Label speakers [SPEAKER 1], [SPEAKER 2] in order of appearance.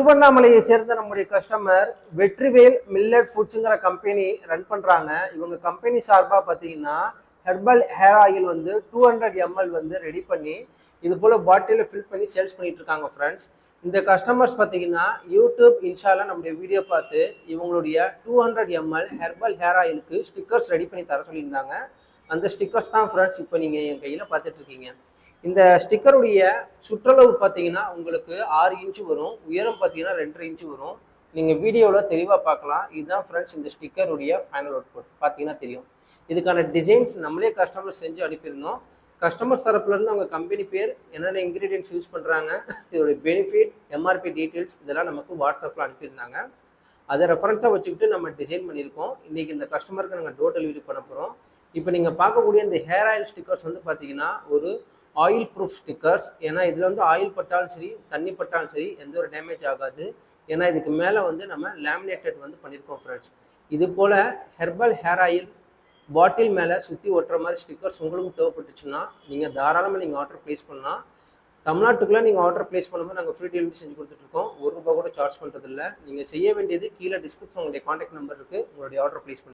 [SPEAKER 1] திருவண்ணாமலையை சேர்ந்த நம்முடைய கஸ்டமர் வெற்றிவேல் மில்லட் ஃபுட்ஸுங்கிற கம்பெனி ரன் பண்ணுறாங்க. இவங்க கம்பெனி சார்பாக பார்த்தீங்கன்னா ஹெர்பல் ஹேர் ஆயில் வந்து 200 ml வந்து ரெடி பண்ணி இது போல் பாட்டிலில் ஃபில் பண்ணி சேல்ஸ் பண்ணிட்டு இருக்காங்க ஃப்ரெண்ட்ஸ். இந்த கஸ்டமர்ஸ் பார்த்தீங்கன்னா யூடியூப் இன்ஸ்டால நம்முடைய வீடியோ பார்த்து இவங்களுடைய 200 ml ஹெர்பல் ஹேர் ஆயிலுக்கு ஸ்டிக்கர்ஸ் ரெடி பண்ணி தர சொல்லியிருந்தாங்க. அந்த ஸ்டிக்கர்ஸ் தான் ஃப்ரெண்ட்ஸ் இப்போ நீங்கள் என் கையில் பார்த்துட்டு இருக்கீங்க. இந்த ஸ்டிக்கருடைய சுற்றளவு பார்த்தீங்கன்னா உங்களுக்கு 6 இன்ச்சு வரும், உயரம் பார்த்தீங்கன்னா 2.5 இன்ச்சு வரும். நீங்கள் வீடியோவில் தெளிவாக பார்க்கலாம். இதுதான் ஃப்ரெண்ட்ஸ் இந்த ஸ்டிக்கருடைய ஃபைனல் அவுட்புட் பார்த்தீங்கன்னா தெரியும். இதுக்கான டிசைன்ஸ் நம்மளே கஸ்டமர் செஞ்சு அனுப்பியிருந்தோம். கஸ்டமர்ஸ் தரப்புலேருந்து அவங்க கம்பெனி பேர், என்னென்ன இன்க்ரீடியன்ட்ஸ் யூஸ் பண்ணுறாங்க, இதோடைய பெனிஃபிட், எம்ஆர்பி டீட்டெயில்ஸ் இதெல்லாம் நமக்கு வாட்ஸ்அப்பில் அனுப்பியிருந்தாங்க. அதை ரெஃபரன்ஸாக வச்சுக்கிட்டு நம்ம டிசைன் பண்ணியிருக்கோம். இன்றைக்கி இந்த கஸ்டமருக்கு நாங்கள் டோர் டெலிவரி பண்ண போகிறோம். இப்போ நீங்கள் பார்க்கக்கூடிய இந்த ஹேர் ஆயில் ஸ்டிக்கர்ஸ் வந்து பார்த்தீங்கன்னா ஒரு ஆயில் ப்ரூஃப் ஸ்டிக்கர்ஸ். ஏன்னா இதில் வந்து ஆயில் பட்டாலும் சரி, தண்ணி பட்டாலும் சரி, எந்த ஒரு டேமேஜ் ஆகாது. ஏன்னா இதுக்கு மேலே வந்து நம்ம லேமினேட்டட் வந்து பண்ணியிருக்கோம் ஃப்ரெண்ட்ஸ். இது போல் ஹெர்பல் ஹேர் ஆயில் பாட்டில் மேலே சுற்றி ஒட்டுற மாதிரி ஸ்டிக்கர்ஸ் உங்களுக்கு தேவைப்பட்டுச்சுன்னா நீங்கள் தாராளமாக நீங்கள் ஆர்டர் ப்ளேஸ் பண்ணலாம். தமிழ்நாட்டுக்குள்ளே நீங்கள் ஆர்டர் ப்ளேஸ் பண்ணும்போது நாங்கள் ஃப்ரீ டெலிவரி செஞ்சு கொடுத்துட்ருக்கோம். ₹1 கூட சார்ஜ் பண்ணுறதில்ல. நீங்கள் செய்ய வேண்டியது கீழே டிஸ்கிரிப்ஷன் உங்களுடைய காண்டாக்ட் நம்பர் இருக்குது, உங்களுடைய ஆர்டர் ப்ளேஸ் பண்ணி